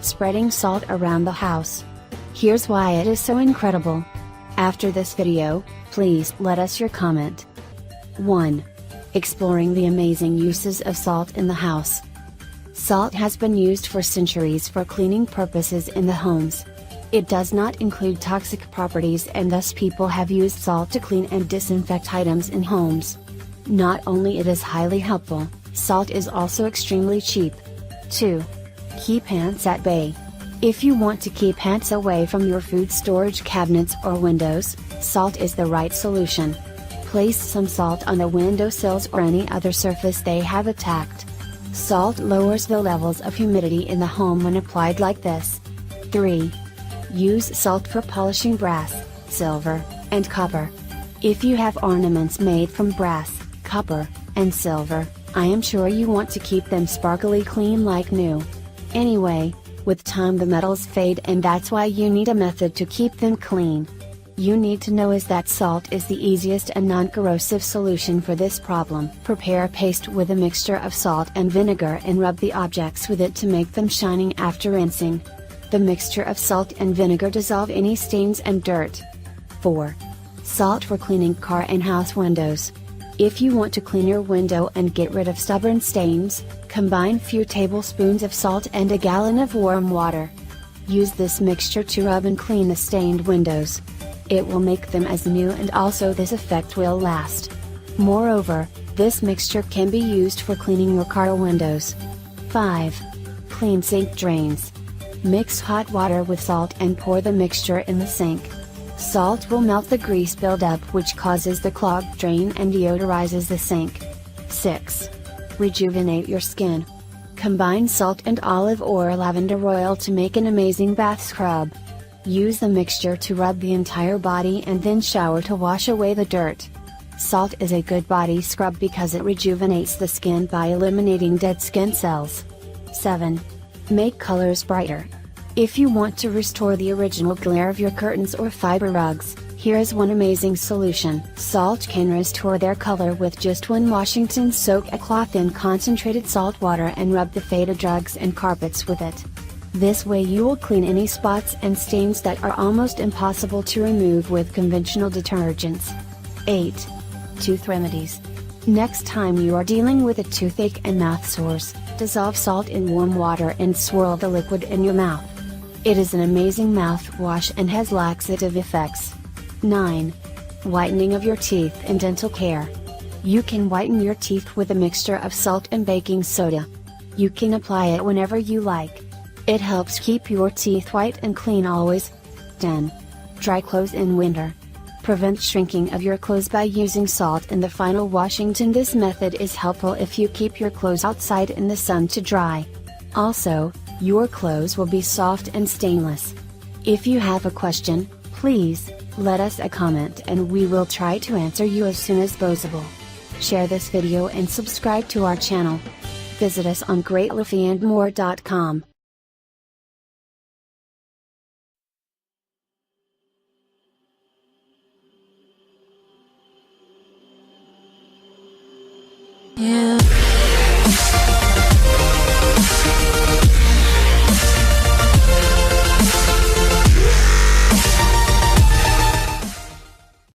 spreading salt around the house. Here's why it is so incredible. After this video, please let us your comment. 1. Exploring the amazing uses of salt in the house. Salt has been used for centuries for cleaning purposes in the homes. It does not include toxic properties, and thus people have used salt to clean and disinfect items in homes. Not only it is highly helpful, salt is also extremely cheap. 2. Keep ants at bay. If you want to keep ants away from your food storage cabinets or windows, salt is the right solution. Place some salt on the windowsills or any other surface they have attacked. Salt lowers the levels of humidity in the home when applied like this. 3. Use salt for polishing brass, silver, and copper. If you have ornaments made from brass, copper, and silver, I am sure you want to keep them sparkly clean like new. Anyway, with time the metals fade, and that's why you need a method to keep them clean. You need to know is that salt is the easiest and non-corrosive solution for this problem. Prepare a paste with a mixture of salt and vinegar and rub the objects with it to make them shining after rinsing. The mixture of salt and vinegar dissolve any stains and dirt. 4. Salt for cleaning car and house windows. If you want to clean your window and get rid of stubborn stains, combine few tablespoons of salt and a gallon of warm water. Use this mixture to rub and clean the stained windows. It will make them as new, and also this effect will last. Moreover, this mixture can be used for cleaning your car windows. 5. Clean sink drains. Mix hot water with salt and pour the mixture in the sink. Salt will melt the grease buildup, which causes the clogged drain and deodorizes the sink. 6. Rejuvenate your skin. Combine salt and olive or lavender oil to make an amazing bath scrub. Use the mixture to rub the entire body and then shower to wash away the dirt. Salt is a good body scrub because it rejuvenates the skin by eliminating dead skin cells. 7. Make colors brighter. If you want to restore the original glare of your curtains or fiber rugs, here is one amazing solution. Salt can restore their color with just one washing. Soak a cloth in concentrated salt water and rub the faded rugs and carpets with it. This way you will clean any spots and stains that are almost impossible to remove with conventional detergents. 8. Tooth remedies. Next time you are dealing with a toothache and mouth sores, dissolve salt in warm water and swirl the liquid in your mouth. It is an amazing mouthwash and has laxative effects. 9. Whitening of your teeth and dental care. You can whiten your teeth with a mixture of salt and baking soda. You can apply it whenever you like. It helps keep your teeth white and clean always. 10. Dry clothes in winter. Prevent shrinking of your clothes by using salt in the final washing. This method is helpful if you keep your clothes outside in the sun to dry. Also, your clothes will be soft and stainless. If you have a question, please let us a comment and we will try to answer you as soon as possible. Share this video and subscribe to our channel. Visit us on greatleafyandmore.com.